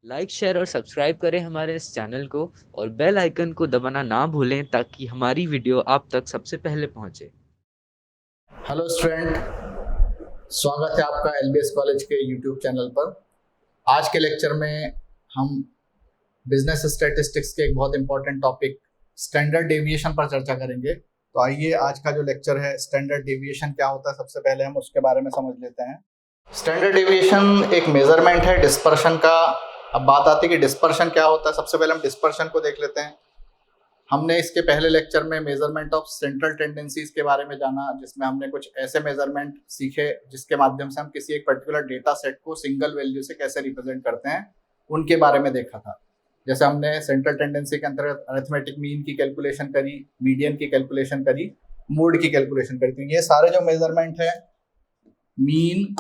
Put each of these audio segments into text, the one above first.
Like share और subscribe करें हमारे इस चैनल को और बेल आइकन को दबाना ना भूलें ताकि हमारी वीडियो आप तक सबसे पहले पहुंचे। हेलो स्टूडेंट, स्वागत है आपका एलबीएस कॉलेज के यूट्यूब चैनल पर। आज के लेक्चर में हम बिजनेस स्टैटिस्टिक्स के एक बहुत इंपॉर्टेंट टॉपिक स्टैंडर्ड डेविएशन पर चर्चा करेंगे। तो आइए आज का जो लेक्चर है स्टैंडर्ड डेविएशन क्या होता है, सबसे पहले हम उसके बारे में समझ लेते हैं। स्टैंडर्ड डेविएशन एक मेजरमेंट है डिस्पर्शन का। अब बात आती है कि डिस्पर्शन क्या होता है। सबसे पहले हम डिस्पर्शन को देख लेते हैं। हमने इसके पहले लेक्चर में मेजरमेंट ऑफ सेंट्रल टेंडेंसीज के बारे में जाना, जिसमें हमने कुछ ऐसे मेजरमेंट सीखे जिसके माध्यम से हम किसी एक पर्टिकुलर डेटा सेट को सिंगल वैल्यू से कैसे रिप्रेजेंट करते हैं, उनके बारे में देखा था। जैसे हमने सेंट्रल टेंडेंसी के अंतर्गत अरिथमेटिक मीन की कैलकुलेशन करी, मीडियन की कैलकुलेशन करी, मोड की कैलकुलेशन करी। तो ये सारे जो मेजरमेंट है, मीन,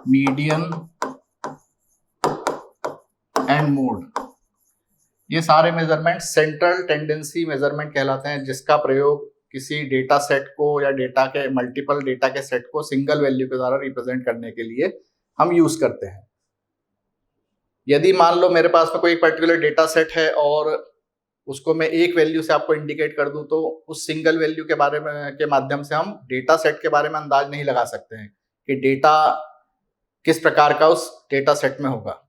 मीडियन एंड मोड, ये सारे मेजरमेंट सेंट्रल टेंडेंसी मेजरमेंट कहलाते हैं, जिसका प्रयोग किसी डेटा सेट को या डेटा के मल्टीपल डेटा के सेट को सिंगल वैल्यू के द्वारा रिप्रेजेंट करने के लिए हम यूज करते हैं। यदि मान लो मेरे पास में कोई एक पर्टिकुलर डेटा सेट है और उसको मैं एक वैल्यू से आपको इंडिकेट कर दूं, तो उस सिंगल वैल्यू के बारे में के माध्यम से हम डेटा सेट के बारे में अंदाज नहीं लगा सकते हैं कि डेटा किस प्रकार का उस डेटा सेट में होगा।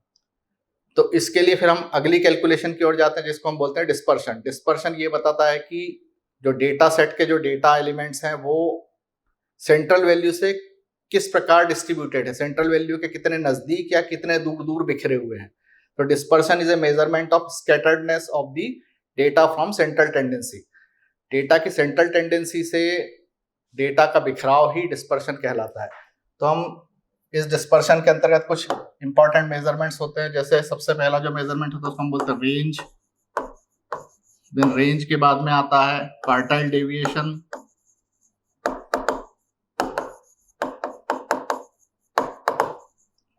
तो इसके लिए फिर हम अगली कैलकुलेशन की ओर जाते हैं, जिसको हम बोलते हैं डिस्पर्शन। डिस्पर्शन ये बताता है कि जो डेटा सेट के जो डेटा एलिमेंट्स हैं वो सेंट्रल वैल्यू से किस प्रकार डिस्ट्रीब्यूटेड है, सेंट्रल वैल्यू के कितने नजदीक या कितने दूर दूर बिखरे हुए हैं। तो dispersion is a measurement of scatteredness of the data from central tendency. Data की सेंट्रल टेंडेंसी से डेटा का बिखराव ही डिस्पर्शन कहलाता है। तो हम इस डिस्पर्शन के अंतर्गत कुछ इंपॉर्टेंट मेजरमेंट्स होते हैं। जैसे सबसे पहला जो मेजरमेंट होता है उसको हम बोलते हैं रेंज। देन रेंज के बाद में आता है क्वार्टाइल डेविएशन,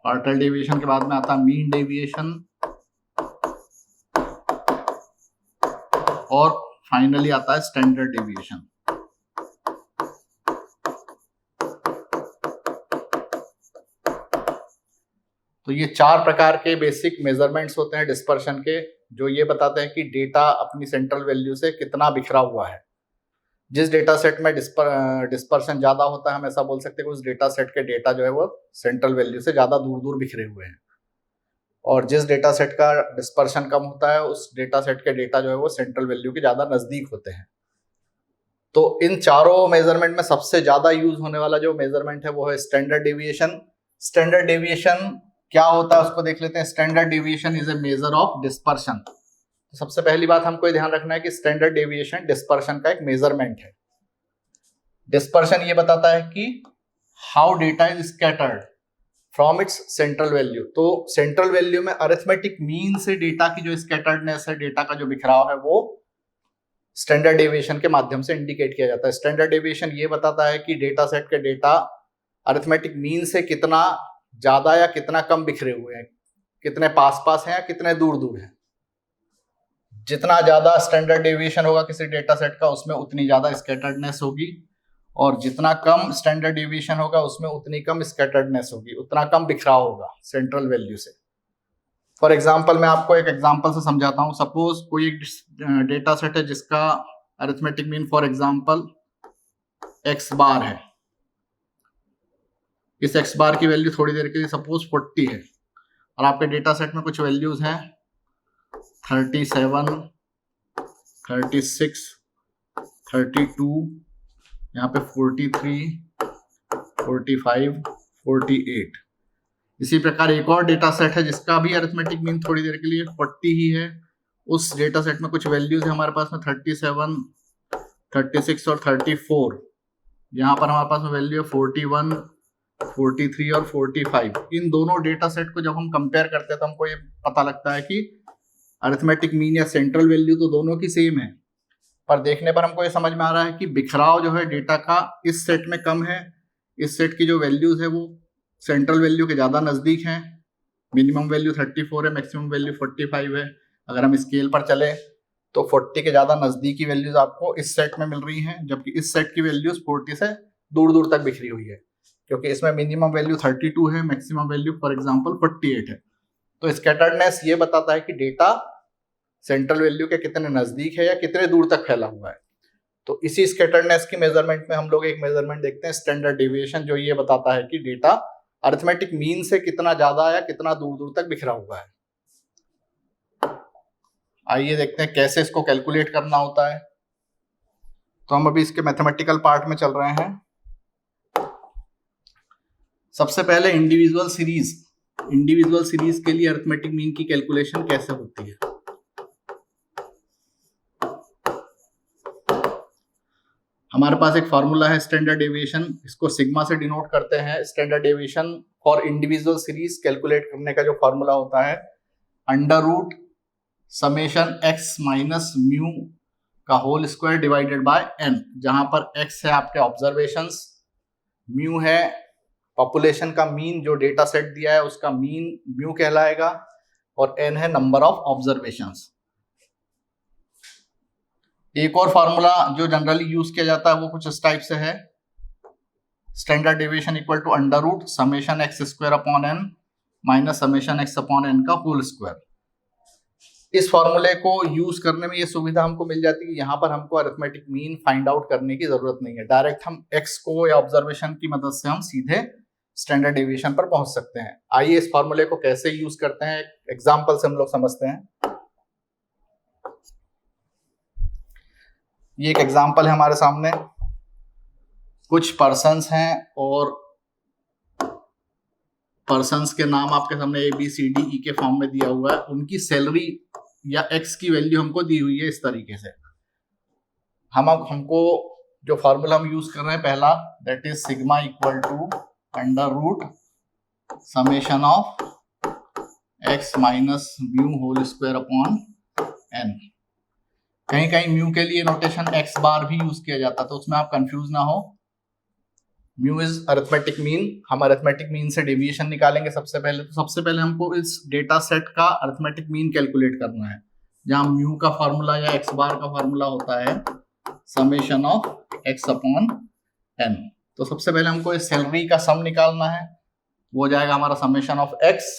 क्वार्टाइल डेविएशन के बाद में आता है मीन डेविएशन, और फाइनली आता है स्टैंडर्ड डेविएशन। तो ये चार प्रकार के बेसिक मेजरमेंट्स होते हैं डिस्पर्शन के, जो ये बताते हैं कि डेटा अपनी सेंट्रल वैल्यू से कितना बिखरा हुआ है। जिस डेटा सेट में डिस्पर्शन ज्यादा होता है, हम ऐसा बोल सकते हैं कि उस डेटा सेट के डेटा जो है वो सेंट्रल वैल्यू से ज्यादा दूर दूर बिखरे हुए हैं। और जिस डेटा सेट का डिस्पर्शन कम होता है, उस डेटा सेट के डेटा जो है वो सेंट्रल वैल्यू के ज्यादा नजदीक होते हैं। तो इन चारों मेजरमेंट में सबसे ज्यादा यूज होने वाला जो मेजरमेंट है वो है स्टैंडर्ड डेविएशन। स्टैंडर्ड डेविएशन क्या होता है उसको देख लेते हैं। Standard deviation is a measure of dispersion. तो सबसे पहली बात हमको ये ध्यान रखना है कि स्टैंडर्ड डेविएशन डिस्पर्शन का एक मेजरमेंट है। डिस्पर्शन ये बताता है कि how data is scattered from its central value. तो सेंट्रल वैल्यू में अरिथमेटिक मीन से डेटा की जो स्कैटर्डनेस है, डेटा का जो बिखराव है, वो स्टैंडर्ड डेविएशन के माध्यम से इंडिकेट किया जाता है। स्टैंडर्ड डेविएशन ये बताता है कि डेटा सेट के डेटा अरिथमेटिक मीन से कितना ज्यादा या कितना कम बिखरे हुए हैं, कितने पास पास हैं या कितने दूर दूर हैं। जितना ज्यादा स्टैंडर्ड डेविएशन होगा किसी डेटा सेट का, उसमें उतनी ज्यादा स्कैटर्डनेस होगी, और जितना कम स्टैंडर्ड डेविएशन होगा उसमें उतनी कम स्कैटर्डनेस होगी, उतना कम बिखराव होगा सेंट्रल वैल्यू से। फॉर एग्जाम्पल, मैं आपको एक एग्जाम्पल से समझाता हूँ। सपोज कोई एक डेटा सेट है जिसका arithmetic mean for example X bar है। इस एक्स बार की वैल्यू थोड़ी देर के लिए सपोज 40 है, और आपके डेटा सेट में कुछ वैल्यूज हैं 37, 36, 32, यहाँ पे 43, 45, 48। इसी प्रकार एक और डेटा सेट है जिसका भी अरिथमेटिक मीन थोड़ी देर के लिए 40 ही है। उस डेटा सेट में कुछ वैल्यूज है हमारे पास में 37, 36 और 34। यहाँ पर हमारे पास में वैल्यू है 41, 43 और 45। इन दोनों डेटा सेट को जब हम कंपेयर करते हैं तो हमको ये पता लगता है कि अरिथमेटिक मीन या सेंट्रल वैल्यू तो दोनों की सेम है, पर देखने पर हमको ये समझ में आ रहा है कि बिखराव जो है डेटा का इस सेट में कम है, इस सेट की जो वैल्यूज है वो सेंट्रल वैल्यू के ज्यादा नजदीक हैं। मिनिमम वैल्यू 34 है, मैक्सिमम वैल्यू 45 है। अगर हम स्केल पर चले तो 40 के ज्यादा नजदीकी वैल्यूज आपको इस सेट में मिल रही हैं, जबकि इस सेट की वैल्यूज 40 से दूर दूर तक बिखरी हुई है, क्योंकि इसमें मिनिमम वैल्यू 32 है, मैक्सिमम वैल्यू फॉर एग्जांपल 48 है। तो स्कैटर्डनेस ये बताता है कि डेटा सेंट्रल वैल्यू के कितने नजदीक है या कितने दूर तक फैला हुआ है। तो इसी स्कैटर्डनेस की मेजरमेंट में हम लोग एक मेजरमेंट देखते हैं स्टैंडर्ड डेविएशन, जो ये बताता है कि डेटा अरिथमेटिक मीन से कितना ज्यादा या कितना दूर दूर तक बिखरा हुआ है। आइए देखते हैं कैसे इसको कैलकुलेट करना होता है। तो हम अभी इसके मैथमेटिकल पार्ट में चल रहे हैं। सबसे पहले इंडिविजुअल सीरीज के लिए अरिथमेटिक मीन की कैलकुलेशन कैसे होती है। हमारे पास एक फॉर्मूला है स्टैंडर्ड डेविएशन, इसको सिग्मा से डिनोट करते हैं। Standard deviation for individual series calculate करने का जो फॉर्मूला होता है under root summation X minus mu का whole square divided by N, जहां पर एक्स है आपके ऑब्जर्वेशंस, म्यू है पॉपुलेशन का मीन, जो डेटा सेट दिया है उसका मीन म्यू कहलाएगा, और एन है नंबर ऑफ ऑब्जर्वेशंस। एक और फॉर्मूला जो जनरली यूज किया जाता है वो कुछ इस टाइप से है, standard deviation equal to under root summation X square upon N minus summation X upon N का होल स्क्वायर। इस फॉर्मूले को यूज करने में ये सुविधा हमको मिल जाती है कि यहाँ पर हमको अरिथमेटिक मीन फाइंड आउट करने की जरूरत नहीं है, डायरेक्ट हम एक्स को या ऑब्जर्वेशन की मदद से हम सीधे स्टैंडर्ड डेविएशन पर पहुंच सकते हैं। आइए इस फॉर्मूले को कैसे यूज करते हैं एग्जांपल से हम लोग समझते हैं। ये एक एग्जांपल है हमारे सामने, कुछ पर्सन्स हैं और पर्सन्स के नाम आपके सामने A B C D E के फॉर्म में दिया हुआ है, उनकी सैलरी या एक्स की वैल्यू हमको दी हुई है इस तरीके से। हमको जो फॉर्मूला हम यूज कर रहे हैं पहला, that is sigma equal to under root summation of X minus mu whole square upon N. कहीं कहीं म्यू के लिए नोटेशन एक्स बार भी यूज किया जाता है, तो उसमें आप कंफ्यूज ना हो। Mu is arithmetic mean. हम अरिथमेटिक मीन से डेविएशन निकालेंगे सबसे पहले। तो सबसे पहले हमको इस डेटा सेट का अरिथमेटिक मीन कैलकुलेट करना है, जहां म्यू का फॉर्मूला या एक्स बार का फॉर्मूला होता है summation of X upon N. तो सबसे पहले हमको इस सैलरी का सम निकालना है, वो जाएगा हमारा समेशन ऑफ एक्स,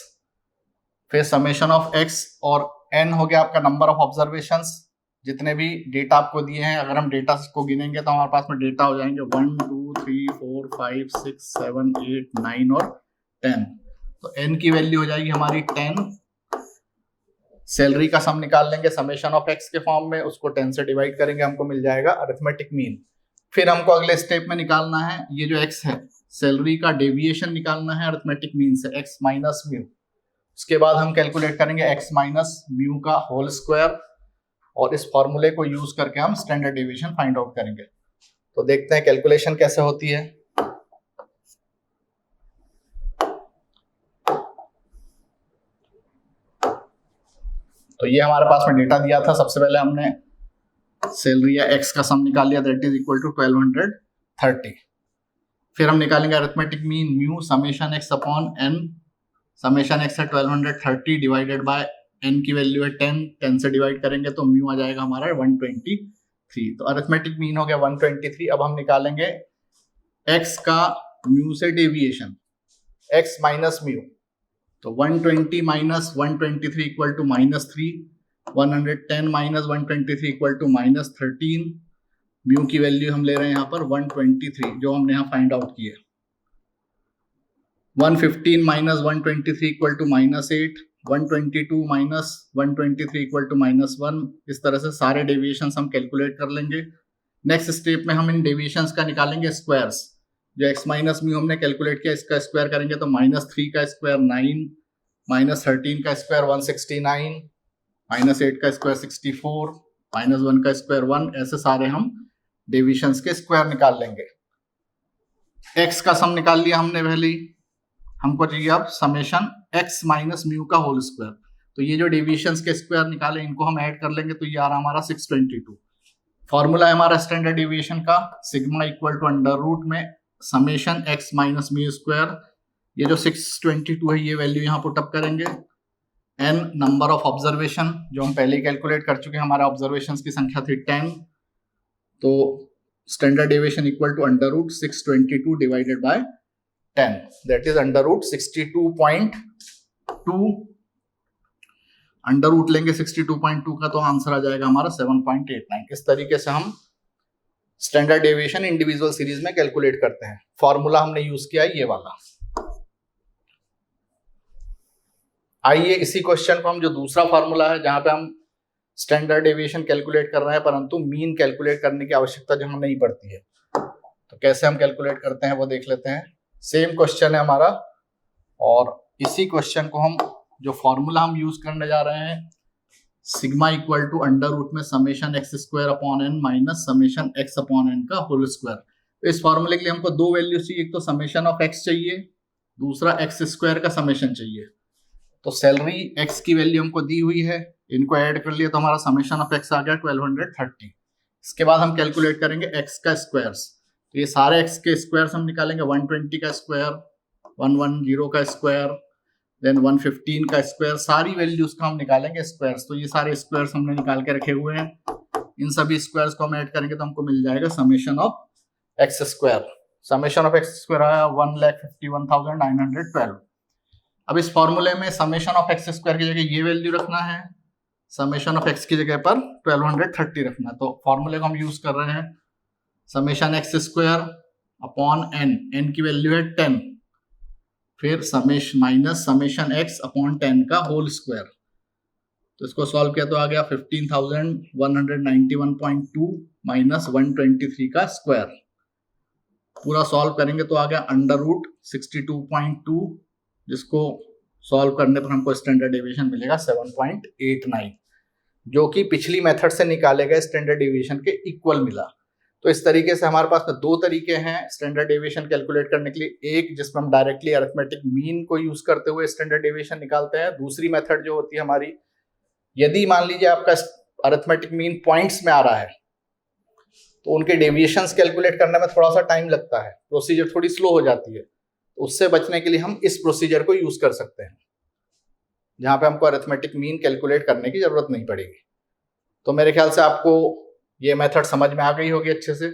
फिर समेशन ऑफ एक्स और एन हो गया आपका नंबर ऑफ ऑब्जर्वेशंस, जितने भी डेटा आपको दिए हैं। अगर हम डेटा को गिनेंगे तो हमारे पास में डेटा हो जाएंगे 1 2 3 4 5 6 7 8 9 और 10। तो एन की वैल्यू हो जाएगी हमारी 10। सैलरी का सम निकाल लेंगे समेशन ऑफ एक्स के फॉर्म में, उसको 10 से डिवाइड करेंगे, हमको मिल जाएगा अरिथमेटिक मीन। फिर हमको अगले स्टेप में निकालना है ये जो एक्स है, सैलरी का डेविएशन निकालना है अरिथमेटिक मीन से, एक्स माइनस म्यू। उसके बाद हम कैलकुलेट करेंगे एक्स माइनस म्यू का होल स्क्वायर, और इस फॉर्मूले को यूज करके हम स्टैंडर्ड डेविएशन फाइंड आउट करेंगे। तो देखते हैं कैलकुलेशन कैसे होती है। तो ये हमारे पास में डेटा दिया था। सबसे पहले हमने सैलरी या एक्स का सम निकाल लिया, दैट इज इक्वल टू 1230। फिर हम निकालेंगे arithmetic mean mu summation X upon N. Summation X है 1230 डिवाइडेड बाय एन की वैल्यू है 10, 10 से डिवाइड करेंगे तो म्यू आ जाएगा हमारा 123। तो अरिथमेटिक मीन हो गया 123। अब हम निकालेंगे एक्स का म्यू से डेविएशन, एक्स माइनस म्यू। तो 120 minus 123 equal to -3, 110 minus 123 equal to -13। Mu की वैल्यू हम ले रहे हैं यहाँ पर 123, जो हमने यहाँ फाइंड आउट किया। 115 minus 123 equal to -8, 122 minus 123 equal to -1। इस तरह से सारे डेविएशंस हम कैलकुलेट कर लेंगे। नेक्स्ट स्टेप में हम इन डेविएशंस का निकालेंगे स्क्वायर्स। जो एक्स माइनस म्यू हमने कैलकुलेट किया, इसका स्क्वायर करेंगे तो -3 का स्क्वायर 9, -13 का स्क्वायर 169, -8 का स्क्वायर 64, -1 का स्क्वायर 1। ऐसे सारे हम डेविएशंस के स्क्वायर निकाल लेंगे। एक्स का सम निकाल लिया हमने पहले ही, हमको चाहिए अब समेशन एक्स माइनस म्यू का होल स्क्वायर। तो ये जो डेविएशंस के स्क्वायर निकाले इनको हम ऐड कर लेंगे, तो ये आ रहा हमारा 622। फॉर्मूला है हमारा स्टैंडर्ड डेविएशन का, sigma equal to under root में summation X minus mu square. ये जो 622 है ये वैल्यू यहाँ पुट अप करेंगे, n नंबर ऑफ ऑब्जर्वेशन, जो हम पहले कैलकुलेट कर चुके हैं, हमारे ऑब्जर्वेशन की संख्या थी 10, तो standard deviation equal to under root 622 divided by 10, that is under root 62.2। Under root लेंगे 62.2 का तो आंसर आ जाएगा हमारा 7.89। इस तरीके से हम स्टैंडर्ड डेविएशन इंडिविजुअल सीरीज में कैलकुलेट करते हैं। फॉर्मूला हमने यूज किया है ये वाला। आइए इसी क्वेश्चन को हम, जो दूसरा फॉर्मूला है जहां पे हम स्टैंडर्ड डेविएशन कैलकुलेट कर रहे हैं परंतु मीन कैलकुलेट करने की आवश्यकता जहां नहीं पड़ती है, तो कैसे हम कैलकुलेट करते हैं वो देख लेते हैं। सेम क्वेश्चन है हमारा और इसी क्वेश्चन को हम, जो फॉर्मूला हम यूज करने जा रहे हैं, sigma equal to under root में summation X square upon N minus summation X upon N का होल स्क्वायर। तो इस फॉर्मूले के लिए हमको दो वैल्यूज चाहिए, एक तो समेशन ऑफ एक्स चाहिए, दूसरा एक्स स्क्वायर का समेशन चाहिए। तो सैलरी एक्स की वैल्यू हमको दी हुई है, इनको ऐड कर लिया तो हमारा समेशन ऑफ एक्स आ गया 1230। इसके बाद हम कैलकुलेट करेंगे एक्स का स्क्वायर्स, तो ये सारे एक्स के स्क्वायर्स हम निकालेंगे। 120 का स्क्वायर, 110 का स्क्वायर, देन 115 का स्क्वायर, सारी वैल्यूज का हम निकालेंगे स्क्वायर्स। तो ये सारे स्क्वायर्स हमने निकाल के रखे हुए हैं, इन सभी स्क्वायर्स को हम ऐड करेंगे तो हमको मिल जाएगा summation of x square. Summation of x square आया 1,51,912। अब इस फॉर्मूले में समेशन ऑफ एक्स स्क्वायर की जगह ये वैल्यू रखना है, समेशन ऑफ एक्स की जगह पर 1230 रखना है। तो फॉर्मूले को हम यूज कर रहे हैं, summation X square upon N, N की वैल्यू है 10, फिर summation minus summation X upon 10 का होल स्क्वायर। तो इसको सॉल्व किया तो आ गया 15,191.2 माइनस 123 का स्क्वायर। पूरा सॉल्व करेंगे तो आ गया अंडर रूट 62.2, जिसको सॉल्व करने पर हमको स्टैंडर्ड डेविएशन मिलेगा 7.89, जो कि पिछली मेथड से निकाले गए स्टैंडर्ड डेविएशन के इक्वल मिला। तो इस तरीके से हमारे पास दो तरीके हैं स्टैंडर्ड डेविएशन कैलकुलेट करने के लिए। एक जिसमें हम डायरेक्टली अरिथमेटिक मीन को यूज करते हुए स्टैंडर्ड डेविएशन निकालते हैं। दूसरी मेथड जो होती है हमारी, यदि मान लीजिए आपका अरिथमेटिक मीन पॉइंट्स में आ रहा है तो उनके डेविएशंस कैलकुलेट करने में थोड़ा सा टाइम लगता है, प्रोसीजर थोड़ी स्लो हो जाती है। तो उससे बचने के लिए हम इस प्रोसीजर को यूज कर सकते हैं, जहां पे हमको अरिथमेटिक मीन कैलकुलेट करने की जरूरत नहीं पड़ेगी। तो मेरे ख्याल से आपको ये मेथड समझ में आ गई होगी अच्छे से।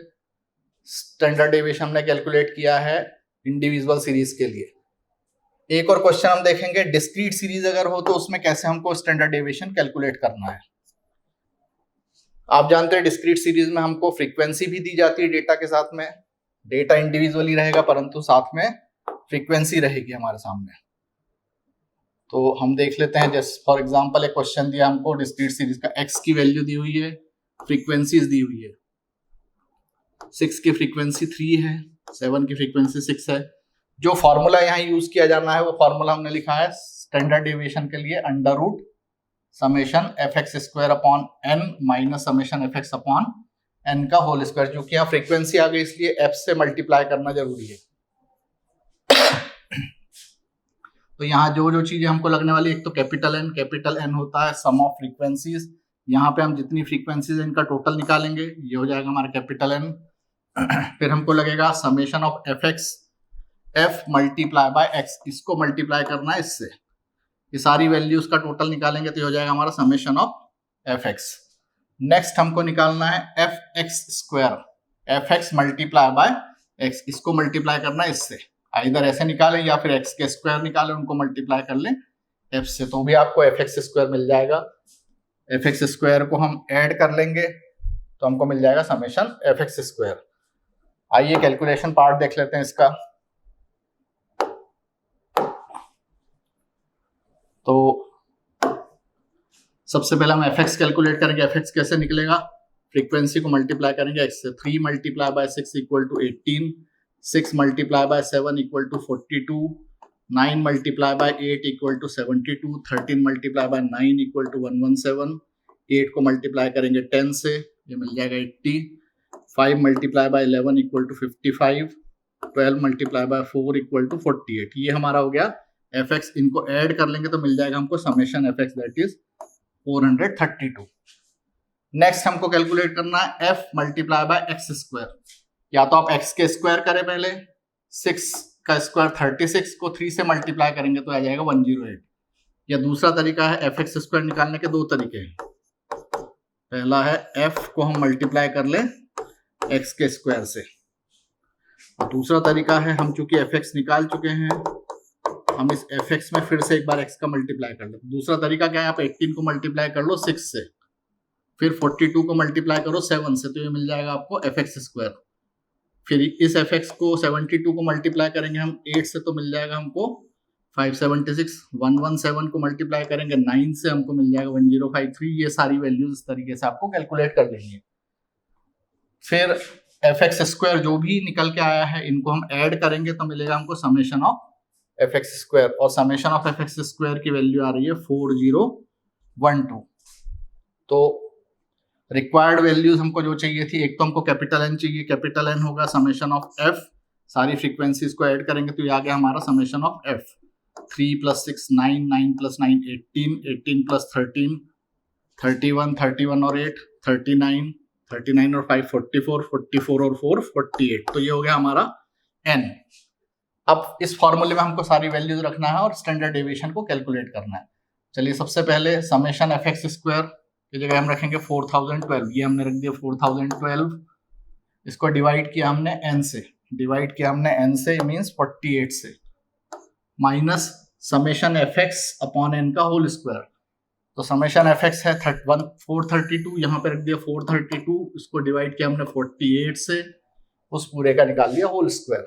स्टैंडर्ड डेविएशन हमने कैलकुलेट किया है इंडिविजुअल सीरीज के लिए। एक और क्वेश्चन हम देखेंगे, डिस्क्रीट सीरीज अगर हो तो उसमें कैसे हमको स्टैंडर्ड डेविएशन कैलकुलेट करना है। आप जानते हैं डिस्क्रीट सीरीज में हमको फ्रीक्वेंसी भी दी जाती है डेटा के साथ में। डेटा इंडिविजुअली रहेगा परंतु साथ में फ्रीक्वेंसी रहेगी हमारे सामने। तो हम देख लेते हैं, जैसे फॉर एग्जांपल एक क्वेश्चन दिया हमको डिस्क्रीट सीरीज का, एक्स की वैल्यू दी हुई है, फ्रीक्वेंसीज दी हुई है। 6 की फ्रीक्वेंसी 3 है, 7 की फ्रीक्वेंसी 6 है। जो फॉर्मूला यहाँ यूज किया जाना है वो फॉर्मूला हमने लिखा है स्टैंडर्ड डेविएशन के लिए under root summation F X square upon N minus summation F X upon N का होल स्क्वायर। जो कि यहाँ फ्रीक्वेंसी आ गई इसलिए एफ से मल्टीप्लाई करना जरूरी है। तो यहाँ जो जो चीजें हमको लगने वाली, एक तो कैपिटल एन होता है सम ऑफ फ्रीक्वेंसीज। यहाँ पे हम जितनी फ्रीक्वेंसीज इनका टोटल निकालेंगे, ये हो जाएगा हमारा कैपिटल एन। फिर हमको लगेगा summation of F x, F multiply by x, इसको मल्टीप्लाई करना है इससे। ये सारी वैल्यूज का टोटल निकालेंगे तो ये हो जाएगा हमारा summation of F x. Next हमको निकालना है F X square, F x multiply by x, इसको मल्टीप्लाई करना है इससे। इधर ऐसे निकालें या फिर एक्स के स्क्वायर निकालें, उनको मल्टीप्लाई कर लें एफ से, तो भी आपको एफ एक्स स्क्वायर मिल जाएगा। एफ एक्स स्क्वायर को हम ऐड कर लेंगे तो हमको मिल जाएगा समेशन एफ एक्स स्क्वायर। आइए कैलकुलेशन पार्ट देख लेते हैं इसका। तो सबसे पहले हम एफ एक्स कैलकुलेट करेंगे। एफ एक्स कैसे निकलेगा, फ्रीक्वेंसी को मल्टीप्लाई करेंगे एक्स से। 3 multiply by 6 equal to 18, 6 multiply by 7 equal to 42, 9 multiply by 8 equal to 72, 13 multiply by 9 equal to 117, 8 को मल्टीप्लाई करेंगे 10 से, ये मिल जाएगा 80, 5 multiply by 11 equal to 55, 12 multiply by 4 equal to 48। ये हमारा हो गया एफ एक्स। इनको ऐड कर लेंगे तो मिल जाएगा हमको summation F x, that is 432। Next हमको कैलकुलेट करना है F multiply by x square. या तो आप एक्स के स्क्वायर करें पहले, 6 का स्क्वायर 36 को 3 से मल्टीप्लाई करेंगे तो आ जाएगा 108। या दूसरा तरीका है एफ एक्स स्क्वायर निकालने के दो तरीके हैं। पहला है एफ को हम मल्टीप्लाई कर ले एक्स के स्क्वायर से, और दूसरा तरीका है हम चूंकि एफ एक्स निकाल चुके हैं हम इस एफ एक्स में फिर से एक बार एक्स का मल्टीप्लाई कर ले। दूसरा तरीका क्या है, आप 18 को मल्टीप्लाई कर लो 6 से, फिर 42 को मल्टीप्लाई करो 7 से, तो ये मिल जाएगा आपको एफ एक्स स्क्वायर। फिर इस एफ एक्स को 72 को मल्टीप्लाई करेंगे हम 8 से, तो मिल जाएगा हमको 576। 117 को मल्टीप्लाई करेंगे 9 से, हमको मिल जाएगा 1053। ये सारी वैल्यूज इस तरीके से आपको कैलकुलेट कर लेनी है। फिर एफ एक्स स्क्वायर जो भी निकल के आया है इनको हम ऐड करेंगे तो मिलेगा हमको summation of F X square, और summation of F X square की वैल्यू आ रही है 4012। तो रिक्वायर्ड वैल्यूज हमको जो चाहिए थी, एक तो हमको कैपिटल एन चाहिए, कैपिटल एन होगा समेशन ऑफ एफ, सारी फ्रीक्वेंसीज को ऐड करेंगे तो ये आ गया हमारा समेशन ऑफ एफ। 3 + 6 9, 9 + 9 18, 18 + 13 31, 31 और 8 39, 39 और 5 44, 44 और 4 48। तो ये हो गया हमारा n। अब इस फॉर्मूले में हमको सारी वैल्यूज रखना है और स्टैंडर्ड डेविएशन को कैलकुलेट करना है। चलिए सबसे पहले समेशन एफ एक्स स्क्वायर की जगह हम रखेंगे 4012, ये हमने रख दिया 4012। इसको डिवाइड किया हमने n से, डिवाइड किया हमने n से, मीन्स 48 से, minus summation F X upon n का होल स्क्वायर। तो समेशन एफ एक्स है 432, यहाँ पे रख दिया 432, इसको डिवाइड किया हमने 48 से, उस पूरे का निकाल लिया होल स्क्वायर।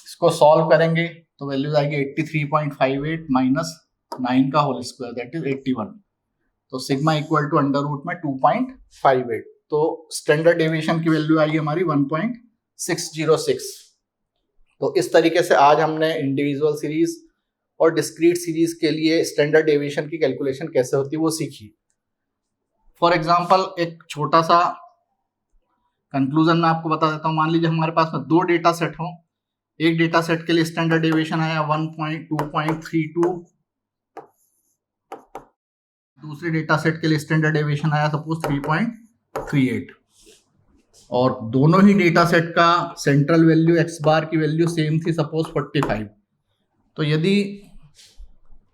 इसको सॉल्व करेंगे तो वैल्यूज आएगी 83.58 माइनस 9 का होल स्क्वायर, दैट इज 81। तो sigma equal to under root में 2.58। तो स्टैंडर्ड डेविएशन की वैल्यू आई हमारी 1.606। तो इस तरीके से आज हमने इंडिविजुअल सीरीज और डिस्क्रीट सीरीज के लिए स्टैंडर्ड डेविएशन की कैलकुलेशन कैसे होती है वो सीखी। फॉर एग्जांपल एक छोटा सा कंक्लूजन मैं आपको बता देता हूँ। मान लीजिए हमारे पास में दो डेटा सेट हो, एक डेटा सेट के लिए स्टैंडर्ड डेविएशन आया 1.2.32, दूसरे डेटा सेट के लिए स्टैंडर्ड डेविएशन आया सपोज 3.38, और दोनों ही डेटा सेट का सेंट्रल वैल्यू एक्स बार की वैल्यू सेम थी सपोज 45। तो यदि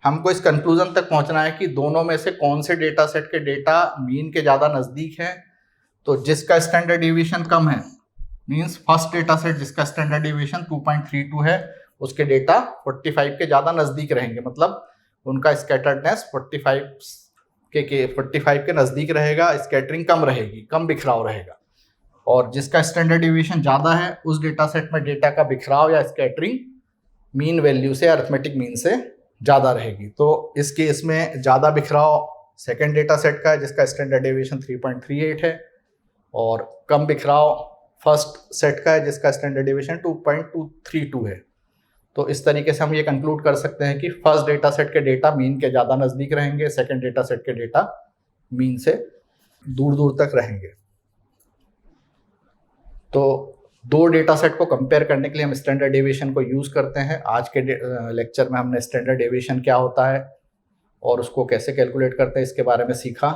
हमको इस कंक्लूजन तक पहुंचना है कि दोनों में से कौन से डेटा सेट के डेटा मीन के ज़्यादा नज़दीक है, तो जिसका स्टैंडर्ड डेविएशन कम है, मीन्स फर्स्ट डेटा सेट जिसका स्टैंडर्ड डेविएशन 2.32 है उसके डेटा 45 के ज़्यादा नज़दीक रहेंगे, मतलब उनका स्कैटर्डनेस 45 के नज़दीक रहेगा, स्कैटरिंग कम रहेगी, कम बिखराव रहेगा। और जिसका स्टैंडर्ड डेविएशन ज़्यादा है उस डेटा सेट में डेटा का बिखराव या स्कैटरिंग मीन वैल्यू से, अरिथमेटिक मीन से ज़्यादा रहेगी। तो इस केस में ज़्यादा बिखराव सेकेंड डेटा सेट का है जिसका स्टैंडर्ड डेविएशन 3.38 है, और कम बिखराव फर्स्ट सेट का है जिसका स्टैंडर्ड डेविएशन 2.232 है। तो इस तरीके से हम ये कंक्लूड कर सकते हैं कि फर्स्ट डेटा सेट के डेटा मीन के ज़्यादा नज़दीक रहेंगे, सेकेंड डेटा सेट के डेटा मीन से दूर दूर तक रहेंगे। तो दो डेटा सेट को कंपेयर करने के लिए हम स्टैंडर्ड डेविएशन को यूज़ करते हैं। आज के लेक्चर में हमने स्टैंडर्ड डेविएशन क्या होता है और उसको कैसे कैलकुलेट करते हैं इसके बारे में सीखा।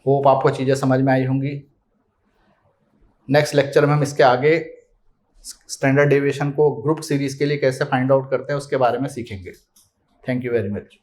होप आपको चीज़ें समझ में आई होंगी। नेक्स्ट लेक्चर में हम इसके आगे स्टैंडर्ड डेविएशन को ग्रुप सीरीज के लिए कैसे फाइंड आउट करते हैं उसके बारे में सीखेंगे। Thank you very much.